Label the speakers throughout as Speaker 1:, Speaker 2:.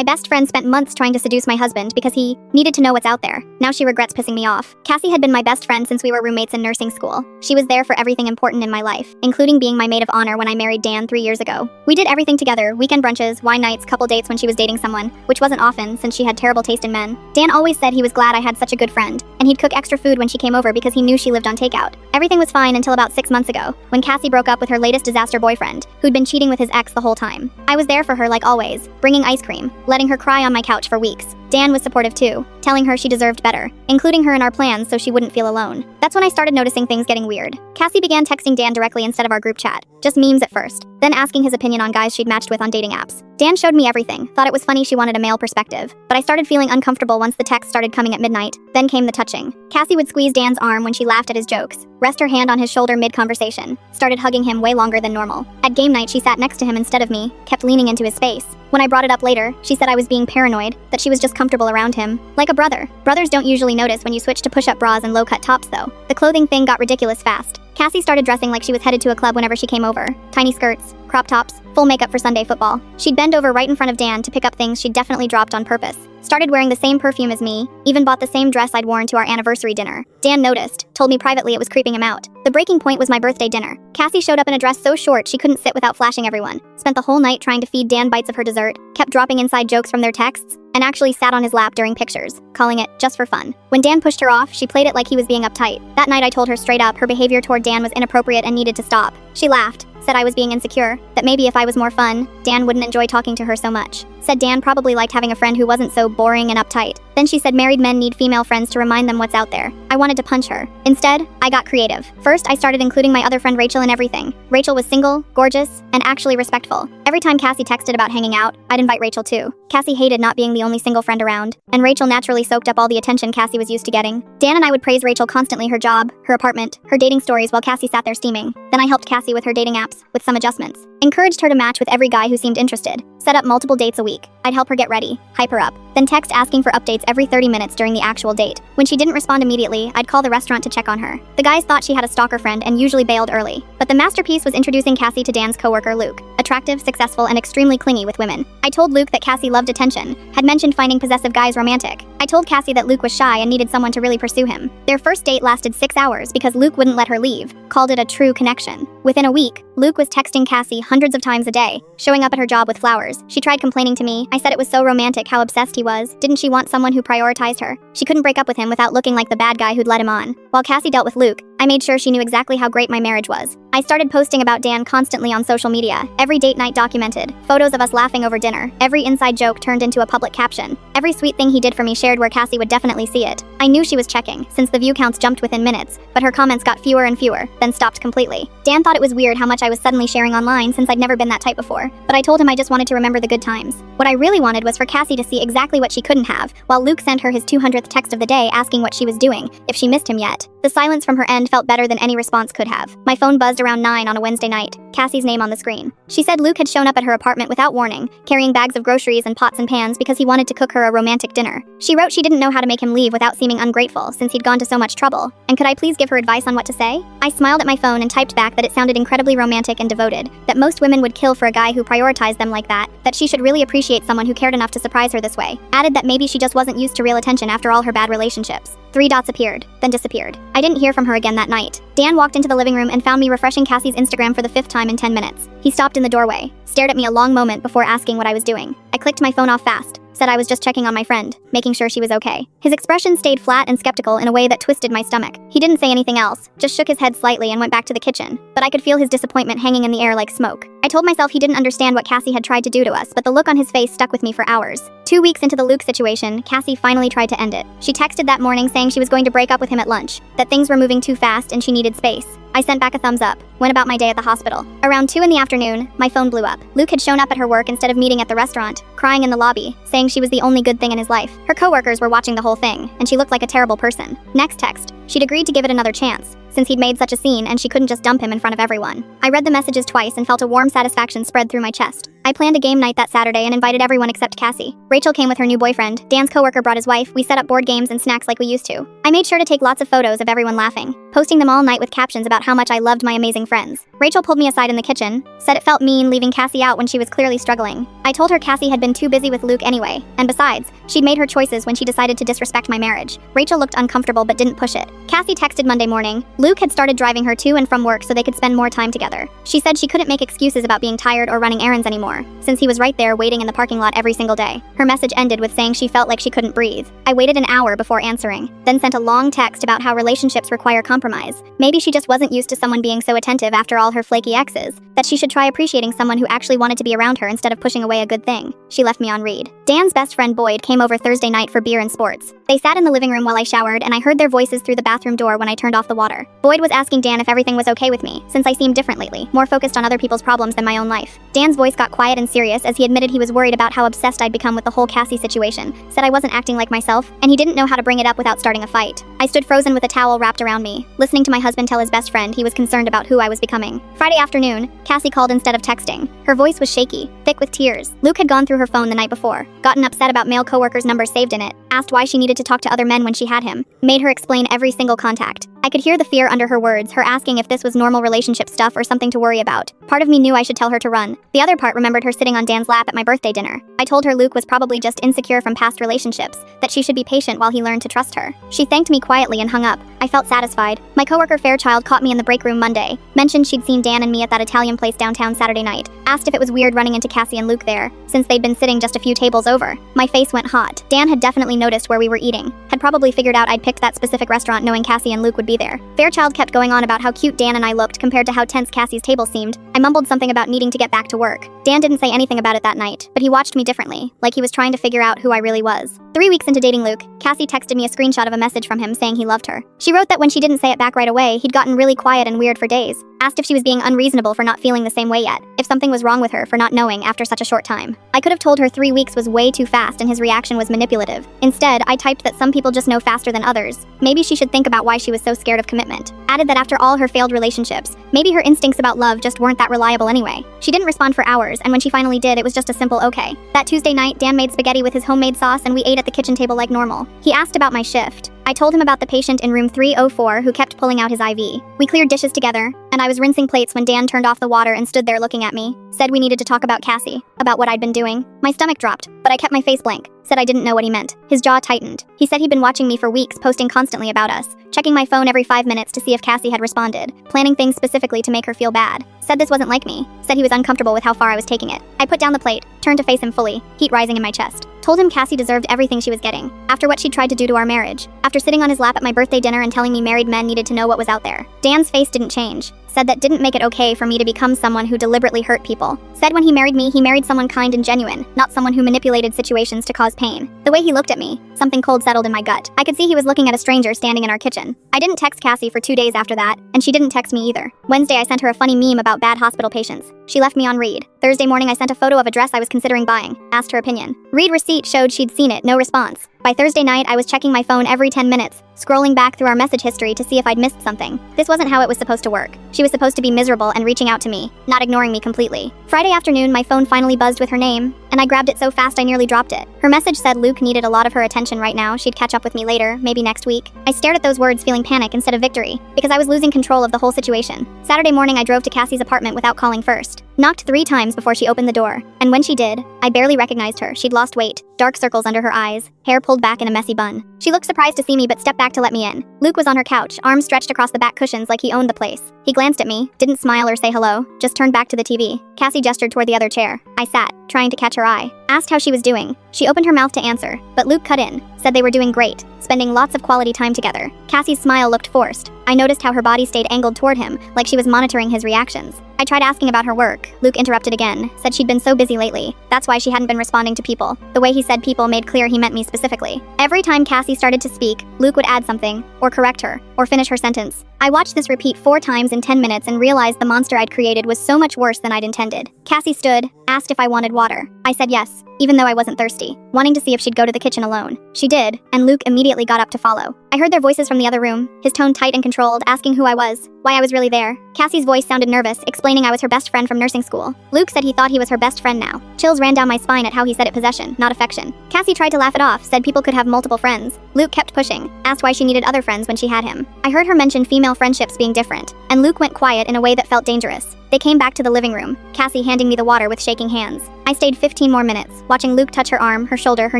Speaker 1: My best friend spent months trying to seduce my husband because he needed to know what's out there. Now she regrets pissing me off. Cassie had been my best friend since we were roommates in nursing school. She was there for everything important in my life, including being my maid of honor when I married Dan 3 years ago. We did everything together: weekend brunches, wine nights, couple dates when she was dating someone, which wasn't often since she had terrible taste in men. Dan always said he was glad I had such a good friend, and he'd cook extra food when she came over because he knew she lived on takeout. Everything was fine until about 6 months ago, when Cassie broke up with her latest disaster boyfriend, who'd been cheating with his ex the whole time. I was there for her like always, bringing ice cream, letting her cry on my couch for weeks. Dan was supportive too, telling her she deserved better, including her in our plans so she wouldn't feel alone. That's when I started noticing things getting weird. Cassie began texting Dan directly instead of our group chat, just memes at first, then asking his opinion on guys she'd matched with on dating apps. Dan showed me everything, thought it was funny she wanted a male perspective, but I started feeling uncomfortable once the text started coming at midnight. Then came the touching. Cassie would squeeze Dan's arm when she laughed at his jokes, rest her hand on his shoulder mid-conversation, started hugging him way longer than normal. At game night, she sat next to him instead of me, kept leaning into his space. When I brought it up later, she said I was being paranoid, that she was just comfortable around him, like a brother. Brothers don't usually notice when you switch to push-up bras and low-cut tops though. The clothing thing got ridiculous fast. Cassie started dressing like she was headed to a club whenever she came over. Tiny skirts, crop tops, full makeup for Sunday football. She'd bend over right in front of Dan to pick up things she'd definitely dropped on purpose. Started wearing the same perfume as me, even bought the same dress I'd worn to our anniversary dinner. Dan noticed, told me privately it was creeping him out. The breaking point was my birthday dinner. Cassie showed up in a dress so short she couldn't sit without flashing everyone. Spent the whole night trying to feed Dan bites of her dessert, kept dropping inside jokes from their texts, and actually sat on his lap during pictures, calling it just for fun. When Dan pushed her off, she played it like he was being uptight. That night I told her straight up her behavior toward Dan was inappropriate and needed to stop. She laughed, said I was being insecure, that maybe if I was more fun, Dan wouldn't enjoy talking to her so much. Said Dan probably liked having a friend who wasn't so boring and uptight. Then she said married men need female friends to remind them what's out there. I wanted to punch her. Instead, I got creative. First, I started including my other friend Rachel in everything. Rachel was single, gorgeous, and actually respectful. Every time Cassie texted about hanging out, I'd invite Rachel too. Cassie hated not being the only single friend around, and Rachel naturally soaked up all the attention Cassie was used to getting. Dan and I would praise Rachel constantly, her job, her apartment, her dating stories while Cassie sat there steaming. Then I helped Cassie with her dating apps, with some adjustments. Encouraged her to match with every guy who seemed interested. Set up multiple dates a week. I'd help her get ready, hype her up, then text asking for updates every 30 minutes during the actual date. When she didn't respond immediately, I'd call the restaurant to check on her. The guys thought she had a stalker friend and usually bailed early. But the masterpiece was introducing Cassie to Dan's coworker Luke. Attractive, successful, and extremely clingy with women. I told Luke that Cassie loved attention, had mentioned finding possessive guys romantic. I told Cassie that Luke was shy and needed someone to really pursue him. Their first date lasted 6 hours because Luke wouldn't let her leave, called it a true connection. Within a week, Luke was texting Cassie hundreds of times a day, showing up at her job with flowers. She tried complaining to me. I said it was so romantic how obsessed he was. Didn't she want someone who prioritized her? She couldn't break up with him without looking like the bad guy who'd let him on. While Cassie dealt with Luke, I made sure she knew exactly how great my marriage was. I started posting about Dan constantly on social media. Every date night documented. Photos of us laughing over dinner. Every inside joke turned into a public caption. Every sweet thing he did for me shared where Cassie would definitely see it. I knew she was checking, since the view counts jumped within minutes, but her comments got fewer and fewer, then stopped completely. Dan thought it was weird how much I was suddenly sharing online since I'd never been that type before, but I told him I just wanted to remember the good times. What I really wanted was for Cassie to see exactly what she couldn't have, while Luke sent her his 200th text of the day asking what she was doing, if she missed him yet. The silence from her end felt better than any response could have. My phone buzzed around 9 on a Wednesday night, Cassie's name on the screen. She said Luke had shown up at her apartment without warning, carrying bags of groceries and pots and pans because he wanted to cook her a romantic dinner. She wrote she didn't know how to make him leave without seeming ungrateful since he'd gone to so much trouble, and could I please give her advice on what to say? I smiled at my phone and typed back that it sounded incredibly romantic and devoted, that most women would kill for a guy who prioritized them like that she should really appreciate someone who cared enough to surprise her this way. Added that maybe she just wasn't used to real attention after all her bad relationships. 3 dots appeared, then disappeared. I didn't hear from her again that night. Dan walked into the living room and found me refreshing Cassie's Instagram for the 5th time in 10 minutes. He stopped in the doorway, stared at me a long moment before asking what I was doing. I clicked my phone off fast, said I was just checking on my friend, making sure she was okay. His expression stayed flat and skeptical in a way that twisted my stomach. He didn't say anything else, just shook his head slightly and went back to the kitchen, but I could feel his disappointment hanging in the air like smoke. I told myself he didn't understand what Cassie had tried to do to us, but the look on his face stuck with me for hours. 2 weeks into the Luke situation, Cassie finally tried to end it. She texted that morning saying she was going to break up with him at lunch, that things were moving too fast and she needed space. I sent back a thumbs up, went about my day at the hospital. Around 2 in the afternoon, my phone blew up. Luke had shown up at her work instead of meeting at the restaurant, crying in the lobby, saying she was the only good thing in his life. Her coworkers were watching the whole thing, and she looked like a terrible person. Next text, she'd agreed to give it another chance, since he'd made such a scene and she couldn't just dump him in front of everyone. I read the messages twice and felt a warm satisfaction spread through my chest. I planned a game night that Saturday and invited everyone except Cassie. Rachel came with her new boyfriend. Dan's coworker brought his wife. We set up board games and snacks like we used to. I made sure to take lots of photos of everyone laughing, posting them all night with captions about how much I loved my amazing friends. Rachel pulled me aside in the kitchen, said it felt mean leaving Cassie out when she was clearly struggling. I told her Cassie had been too busy with Luke anyway, and besides, she'd made her choices when she decided to disrespect my marriage. Rachel looked uncomfortable but didn't push it. Cassie texted Monday morning. Luke had started driving her to and from work so they could spend more time together. She said she couldn't make excuses about being tired or running errands anymore, since he was right there waiting in the parking lot every single day. Her message ended with saying she felt like she couldn't breathe. I waited an hour before answering, then sent a long text about how relationships require compromise. Maybe she just wasn't used to someone being so attentive after all her flaky exes, that she should try appreciating someone who actually wanted to be around her instead of pushing away a good thing. She left me on read. Dan's best friend Boyd came over Thursday night for beer and sports. They sat in the living room while I showered, and I heard their voices through the bathroom door when I turned off the water. Boyd was asking Dan if everything was okay with me, since I seemed different lately, more focused on other people's problems than my own life. Dan's voice got quiet and serious as he admitted he was worried about how obsessed I'd become with the whole Cassie situation, said I wasn't acting like myself, and he didn't know how to bring it up without starting a fight. I stood frozen with a towel wrapped around me, listening to my husband tell his best friend he was concerned about who I was becoming. Friday afternoon, Cassie called instead of texting. Her voice was shaky, thick with tears. Luke had gone through her phone the night before, gotten upset about male coworkers' numbers saved in it, asked why she needed to talk to other men when she had him, made her explain every single contact. I could hear the fear under her words, her asking if this was normal relationship stuff or something to worry about. Part of me knew I should tell her to run. The other part remembered her sitting on Dan's lap at my birthday dinner. I told her Luke was probably just insecure from past relationships, that she should be patient while he learned to trust her. She thanked me quietly and hung up. I felt satisfied. My coworker Fairchild caught me in the break room Monday, mentioned she'd seen Dan and me at that Italian place downtown Saturday night, asked if it was weird running into Cassie and Luke there, since they'd been sitting just a few tables over. My face went hot. Dan had definitely noticed where we were eating, had probably figured out I'd picked that specific restaurant knowing Cassie and Luke would be there. Fairchild kept going on about how cute Dan and I looked compared to how tense Cassie's table seemed. I mumbled something about needing to get back to work. Dan didn't say anything about it that night, but he watched me differently, like he was trying to figure out who I really was. 3 weeks into dating Luke, Cassie texted me a screenshot of a message from him saying he loved her. She wrote that when she didn't say it back right away, he'd gotten really quiet and weird for days. Asked if she was being unreasonable for not feeling the same way yet, if something was wrong with her for not knowing after such a short time. I could have told her 3 weeks was way too fast and his reaction was manipulative. Instead, I typed that some people just know faster than others. Maybe she should think about why she was so scared of commitment. Added that after all her failed relationships, maybe her instincts about love just weren't that reliable anyway. She didn't respond for hours, and when she finally did, it was just a simple okay. That Tuesday night, Dan made spaghetti with his homemade sauce and we ate at the kitchen table like normal. He asked about my shift. I told him about the patient in room 304 who kept pulling out his IV. We cleared dishes together, and I was rinsing plates when Dan turned off the water and stood there looking at me. Said we needed to talk about Cassie, about what I'd been doing. My stomach dropped, but I kept my face blank. Said I didn't know what he meant. His jaw tightened. He said he'd been watching me for weeks, posting constantly about us, checking my phone every 5 minutes to see if Cassie had responded, planning things specifically to make her feel bad. Said this wasn't like me. Said he was uncomfortable with how far I was taking it. I put down the plate, turned to face him fully, heat rising in my chest. Told him Cassie deserved everything she was getting, after what she'd tried to do to our marriage, after sitting on his lap at my birthday dinner and telling me married men needed to know what was out there. Dan's face didn't change. Said that didn't make it okay for me to become someone who deliberately hurt people. Said when he married someone kind and genuine, not someone who manipulated situations to cause pain. The way he looked at me, something cold settled in my gut. I could see he was looking at a stranger standing in our kitchen. I didn't text Cassie for 2 days after that, and she didn't text me either. Wednesday I sent her a funny meme about bad hospital patients. She left me on read. Thursday morning I sent a photo of a dress I was considering buying, asked her opinion. Read receipt showed she'd seen it, no response. By Thursday night, I was checking my phone every 10 minutes, scrolling back through our message history to see if I'd missed something. This wasn't how it was supposed to work. She was supposed to be miserable and reaching out to me, not ignoring me completely. Friday afternoon, my phone finally buzzed with her name, and I grabbed it so fast I nearly dropped it. Her message said Luke needed a lot of her attention right now, she'd catch up with me later, maybe next week. I stared at those words feeling panic instead of victory, because I was losing control of the whole situation. Saturday morning, I drove to Cassie's apartment without calling first. Knocked 3 times before she opened the door, and when she did, I barely recognized her. She'd lost weight, dark circles under her eyes, hair pulled back in a messy bun. She looked surprised to see me but stepped back to let me in. Luke was on her couch, arms stretched across the back cushions like he owned the place. He glanced at me, didn't smile or say hello, just turned back to the TV. Cassie gestured toward the other chair. I sat, trying to catch her eye. Asked how she was doing. She opened her mouth to answer, but Luke cut in, said they were doing great, spending lots of quality time together. Cassie's smile looked forced. I noticed how her body stayed angled toward him, like she was monitoring his reactions. I tried asking about her work. Luke interrupted again, said she'd been so busy lately. That's why she hadn't been responding to people. The way he said people made clear he meant me specifically. Every time Cassie started to speak, Luke would add something, or correct her, or finish her sentence. I watched this repeat 4 times in 10 minutes and realized the monster I'd created was so much worse than I'd intended. Cassie stood, asked if I wanted water. I said yes, even though I wasn't thirsty, wanting to see if she'd go to the kitchen alone. She did, and Luke immediately got up to follow. I heard their voices from the other room, his tone tight and controlled, asking who I was, why I was really there. Cassie's voice sounded nervous, explaining I was her best friend from nursing school. Luke said he thought he was her best friend now. Chills ran down my spine at how he said it possession, not affection. Cassie tried to laugh it off, said people could have multiple friends. Luke kept pushing, asked why she needed other friends when she had him. I heard her mention female friendships being different, and Luke went quiet in a way that felt dangerous. They came back to the living room, Cassie handing me the water with shaking hands. I stayed 15 more minutes, watching Luke touch her arm, her shoulder, her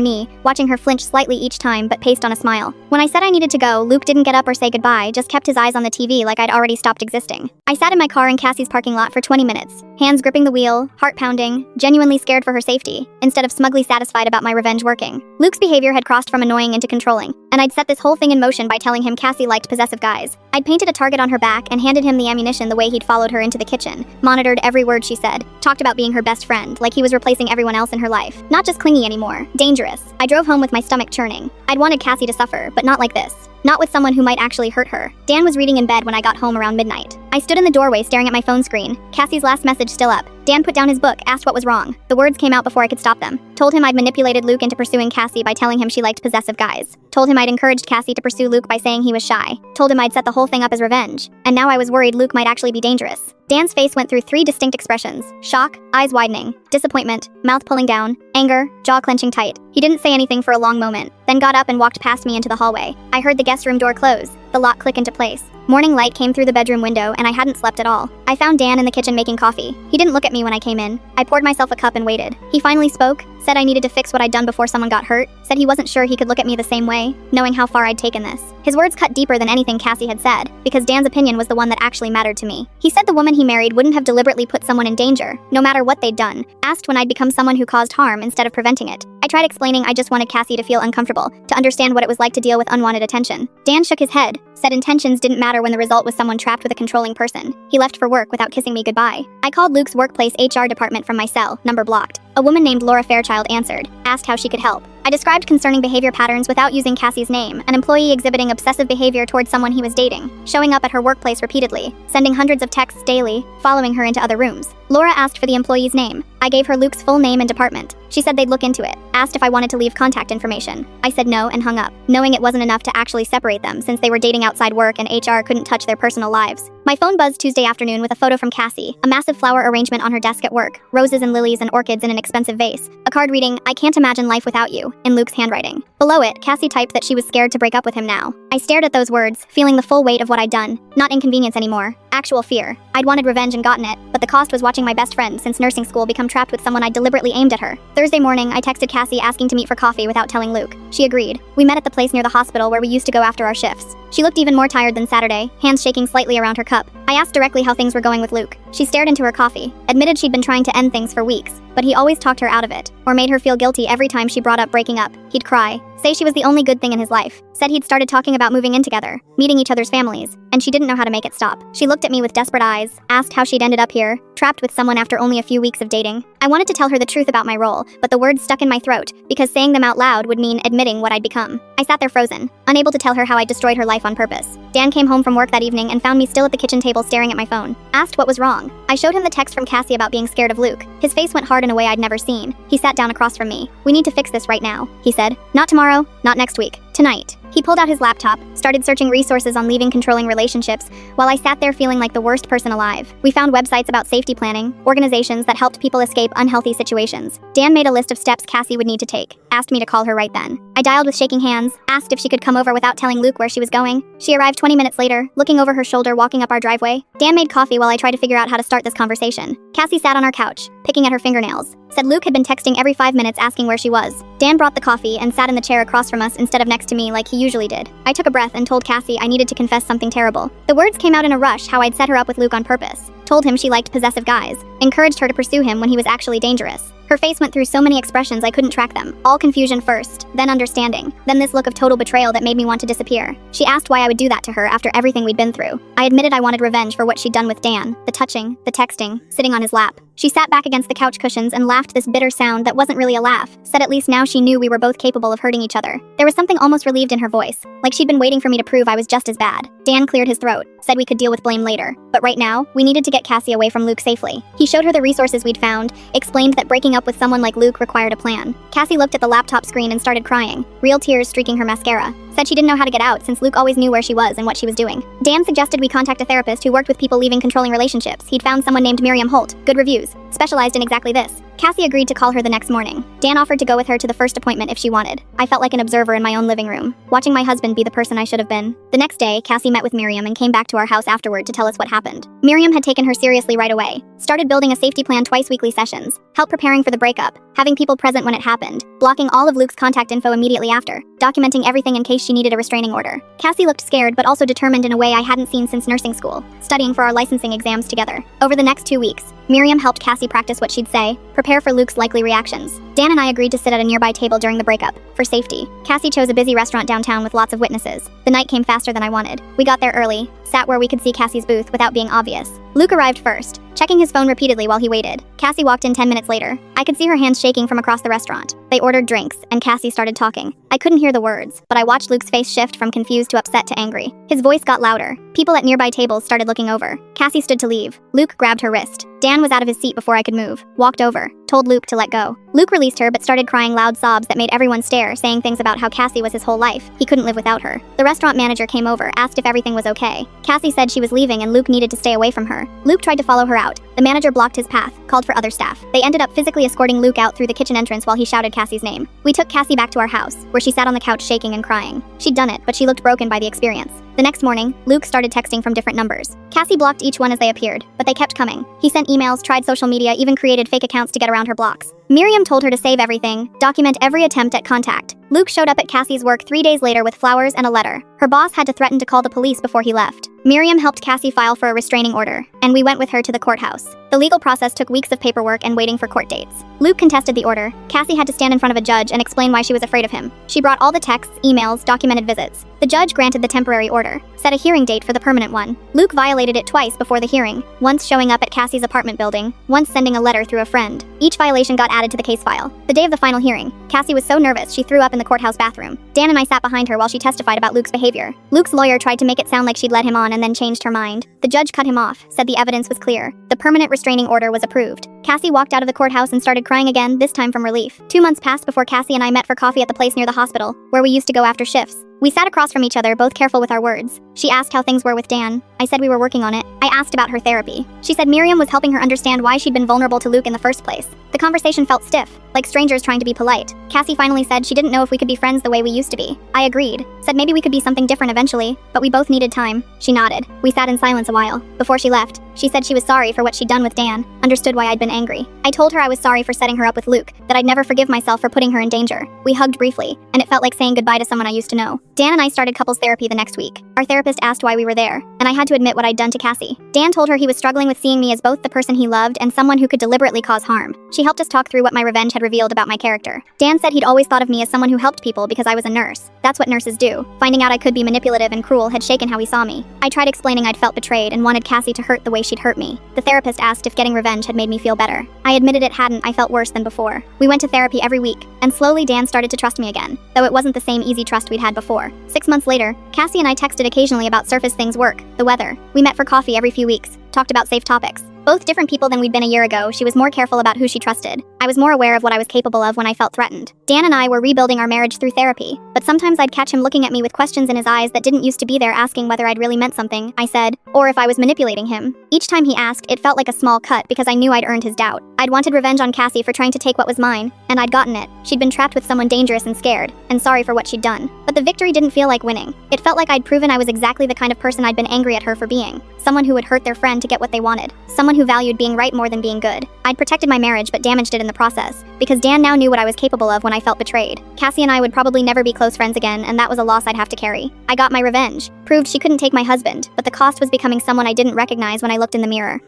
Speaker 1: knee, watching her flinch slightly each time but paced on a smile. When I said I needed to go, Luke didn't get up or say goodbye, just kept his eyes on the TV like I'd already stopped existing. I sat in my car in Cassie's parking lot for 20 minutes, hands gripping the wheel, heart pounding, genuinely scared for her safety, instead of smugly satisfied about my revenge working. Luke's behavior had crossed from annoying into controlling, and I'd set this whole thing in motion by telling him Cassie liked possessive guys. I'd painted a target on her back and handed him the ammunition the way he'd followed her into the kitchen, monitored every word she said, talked about being her best friend, like he was replacing everyone else in her life. Not just clingy anymore, dangerous. I drove home with my stomach churning. I'd wanted Cassie to suffer, but not like this. Not with someone who might actually hurt her. Dan was reading in bed when I got home around midnight. I stood in the doorway staring at my phone screen, Cassie's last message still up. Dan put down his book, asked what was wrong. The words came out before I could stop them. Told him I'd manipulated Luke into pursuing Cassie by telling him she liked possessive guys. Told him I'd encouraged Cassie to pursue Luke by saying he was shy. Told him I'd set the whole thing up as revenge. And now I was worried Luke might actually be dangerous. Dan's face went through 3 distinct expressions: shock, eyes widening, disappointment, mouth pulling down, anger, jaw clenching tight. He didn't say anything for a long moment, then got up and walked past me into the hallway. I heard the guest room door close, the lock click into place. Morning light came through the bedroom window and I hadn't slept at all. I found Dan in the kitchen making coffee. He didn't look at me when I came in. I poured myself a cup and waited. He finally spoke, said I needed to fix what I'd done before someone got hurt, said he wasn't sure he could look at me the same way, knowing how far I'd taken this. His words cut deeper than anything Cassie had said, because Dan's opinion was the one that actually mattered to me. He said the woman he married wouldn't have deliberately put someone in danger, no matter what they'd done, asked when I'd become someone who caused harm instead of preventing it. I tried explaining I just wanted Cassie to feel uncomfortable, to understand what it was like to deal with unwanted attention. Dan shook his head, said intentions didn't matter when the result was someone trapped with a controlling person. He left for work without kissing me goodbye. I called Luke's workplace HR department from my cell, number blocked. A woman named Laura Fairchild answered, asked how she could help. I described concerning behavior patterns without using Cassie's name, an employee exhibiting obsessive behavior towards someone he was dating, showing up at her workplace repeatedly, sending hundreds of texts daily, following her into other rooms. Laura asked for the employee's name. I gave her Luke's full name and department. She said they'd look into it, asked if I wanted to leave contact information. I said no and hung up, knowing it wasn't enough to actually separate them since they were dating outside work and HR couldn't touch their personal lives. My phone buzzed Tuesday afternoon with a photo from Cassie, a massive flower arrangement on her desk at work, roses and lilies and orchids in an expensive vase, a card reading, "I can't imagine life without you," in Luke's handwriting. Below it, Cassie typed that she was scared to break up with him now. I stared at those words, feeling the full weight of what I'd done. Not inconvenience anymore, actual fear. I'd wanted revenge and gotten it, but the cost was watching my best friend since nursing school become trapped with someone I'd deliberately aimed at her. Thursday morning, I texted Cassie asking to meet for coffee without telling Luke. She agreed. We met at the place near the hospital where we used to go after our shifts. She looked even more tired than Saturday, hands shaking slightly around her cup. I asked directly how things were going with Luke. She stared into her coffee, admitted she'd been trying to end things for weeks, but he always talked her out of it, or made her feel guilty every time she brought up breaking up. He'd cry, say she was the only good thing in his life, said he'd started talking about moving in together, meeting each other's families, and she didn't know how to make it stop. She looked at me with desperate eyes, asked how she'd ended up here, trapped with someone after only a few weeks of dating. I wanted to tell her the truth about my role, but the words stuck in my throat, because saying them out loud would mean admitting what I'd become. I sat there frozen, unable to tell her how I destroyed her life on purpose. Dan came home from work that evening and found me still at the kitchen table staring at my phone. Asked what was wrong. I showed him the text from Cassie about being scared of Luke. His face went hard in a way I'd never seen. He sat down across from me. "We need to fix this right now," he said. "Not tomorrow, not next week. Tonight." He pulled out his laptop, started searching resources on leaving controlling relationships, while I sat there feeling like the worst person alive. We found websites about safety planning, organizations that helped people escape unhealthy situations. Dan made a list of steps Cassie would need to take, asked me to call her right then. I dialed with shaking hands, asked if she could come over without telling Luke where she was going. She arrived 20 minutes later, looking over her shoulder walking up our driveway. Dan made coffee while I tried to figure out how to start this conversation. Cassie sat on our couch, picking at her fingernails. Said Luke had been texting every 5 minutes asking where she was. Dan brought the coffee and sat in the chair across from us instead of next to me like he usually did. I took a breath and told Cassie I needed to confess something terrible. The words came out in a rush how I'd set her up with Luke on purpose. Told him she liked possessive guys, encouraged her to pursue him when he was actually dangerous. Her face went through so many expressions I couldn't track them. All confusion first, then understanding, then this look of total betrayal that made me want to disappear. She asked why I would do that to her after everything we'd been through. I admitted I wanted revenge for what she'd done with Dan, the touching, the texting, sitting on his lap. She sat back against the couch cushions and laughed this bitter sound that wasn't really a laugh, said at least now she knew we were both capable of hurting each other. There was something almost relieved in her voice, like she'd been waiting for me to prove I was just as bad. Dan cleared his throat, said we could deal with blame later. But right now, we needed to get Cassie away from Luke safely. He showed her the resources we'd found, explained that breaking up with someone like Luke required a plan. Cassie looked at the laptop screen and started crying, real tears streaking her mascara. said she didn't know how to get out since Luke always knew where she was and what she was doing. Dan suggested we contact a therapist who worked with people leaving controlling relationships. He'd found someone named Miriam Holt, good reviews, specialized in exactly this. Cassie agreed to call her the next morning. Dan offered to go with her to the first appointment if she wanted. I felt like an observer in my own living room, watching my husband be the person I should have been. The next day, Cassie met with Miriam and came back to our house afterward to tell us what happened. Miriam had taken her seriously right away, started building a safety plan twice weekly sessions, helped preparing for the breakup, having people present when it happened, blocking all of Luke's contact info immediately after, documenting everything in case she needed a restraining order. Cassie looked scared but also determined in a way I hadn't seen since nursing school, studying for our licensing exams together. Over the next 2 weeks, Miriam helped Cassie practice what she'd say, prepare for Luke's likely reactions. Dan and I agreed to sit at a nearby table during the breakup, for safety. Cassie chose a busy restaurant downtown with lots of witnesses. The night came faster than I wanted. We got there early, sat where we could see Cassie's booth without being obvious. Luke arrived first, checking his phone repeatedly while he waited. Cassie walked in 10 minutes later. I could see her hands shaking from across the restaurant. They ordered drinks, and Cassie started talking. I couldn't hear the words, but I watched Luke's face shift from confused to upset to angry. His voice got louder. People at nearby tables started looking over. Cassie stood to leave. Luke grabbed her wrist. Dan was out of his seat before I could move, walked over, told Luke to let go. Luke released her but started crying loud sobs that made everyone stare, saying things about how Cassie was his whole life. He couldn't live without her. The restaurant manager came over, asked if everything was okay. Cassie said she was leaving and Luke needed to stay away from her. Luke tried to follow her out. The manager blocked his path, called for other staff. They ended up physically escorting Luke out through the kitchen entrance while he shouted Cassie's name. We took Cassie back to our house, where she sat on the couch shaking and crying. She'd done it, but she looked broken by the experience. The next morning, Luke started texting from different numbers. Cassie blocked each one as they appeared, but they kept coming. He sent emails, tried social media, even created fake accounts to get around her blocks. Miriam told her to save everything, document every attempt at contact. Luke showed up at Cassie's work 3 days later with flowers and a letter. Her boss had to threaten to call the police before he left. Miriam helped Cassie file for a restraining order, and we went with her to the courthouse. The legal process took weeks of paperwork and waiting for court dates. Luke contested the order. Cassie had to stand in front of a judge and explain why she was afraid of him. She brought all the texts, emails, documented visits. The judge granted the temporary order, set a hearing date for the permanent one. Luke violated it twice before the hearing, once showing up at Cassie's apartment building, once sending a letter through a friend. Each violation got added to the case file. The day of the final hearing, Cassie was so nervous she threw up in the courthouse bathroom. Dan and I sat behind her while she testified about Luke's behavior. Luke's lawyer tried to make it sound like she'd led him on and then changed her mind. The judge cut him off, said the evidence was clear. The permanent restraining order was approved. Cassie walked out of the courthouse and started crying again, this time from relief. 2 months passed before Cassie and I met for coffee at the place near the hospital, where we used to go after shifts. We sat across from each other, both careful with our words. She asked how things were with Dan. I said we were working on it. I asked about her therapy. She said Miriam was helping her understand why she'd been vulnerable to Luke in the first place. The conversation felt stiff, like strangers trying to be polite. Cassie finally said she didn't know if we could be friends the way we used to be. I agreed, said maybe we could be something different eventually, but we both needed time. She nodded. We sat in silence a while. Before she left, she said she was sorry for what she'd done with Dan, understood why I'd been angry. I told her I was sorry for setting her up with Luke, that I'd never forgive myself for putting her in danger. We hugged briefly, and it felt like saying goodbye to someone I used to know. Dan and I started couples therapy the next week. Our therapist asked why we were there, and I had to admit what I'd done to Cassie. Dan told her he was struggling with seeing me as both the person he loved and someone who could deliberately cause harm. She helped us talk through what my revenge had revealed about my character. Dan said he'd always thought of me as someone who helped people because I was a nurse. That's what nurses do. Finding out I could be manipulative and cruel had shaken how he saw me. I tried explaining I'd felt betrayed and wanted Cassie to hurt the way she'd hurt me. The therapist asked if getting revenge had made me feel better. I admitted it hadn't. I felt worse than before. We went to therapy every week, and slowly Dan started to trust me again, though it wasn't the same easy trust we'd had before. 6 months later, Cassie and I texted occasionally about surface things, work, the weather. We met for coffee every few weeks, talked about safe topics. Both different people than we'd been a year ago. She was more careful about who she trusted. I was more aware of what I was capable of when I felt threatened. Dan and I were rebuilding our marriage through therapy, but sometimes I'd catch him looking at me with questions in his eyes that didn't used to be there, asking whether I'd really meant something, I said, or if I was manipulating him. Each time he asked, it felt like a small cut because I knew I'd earned his doubt. I'd wanted revenge on Cassie for trying to take what was mine, and I'd gotten it. She'd been trapped with someone dangerous and scared, and sorry for what she'd done. But the victory didn't feel like winning. It felt like I'd proven I was exactly the kind of person I'd been angry at her for being. Someone who would hurt their friend to get what they wanted. Someone who valued being right more than being good. I'd protected my marriage but damaged it in the process, because Dan now knew what I was capable of when I felt betrayed. Cassie and I would probably never be close friends again, and that was a loss I'd have to carry. I got my revenge, proved she couldn't take my husband, but the cost was becoming someone I didn't recognize when I looked in the mirror.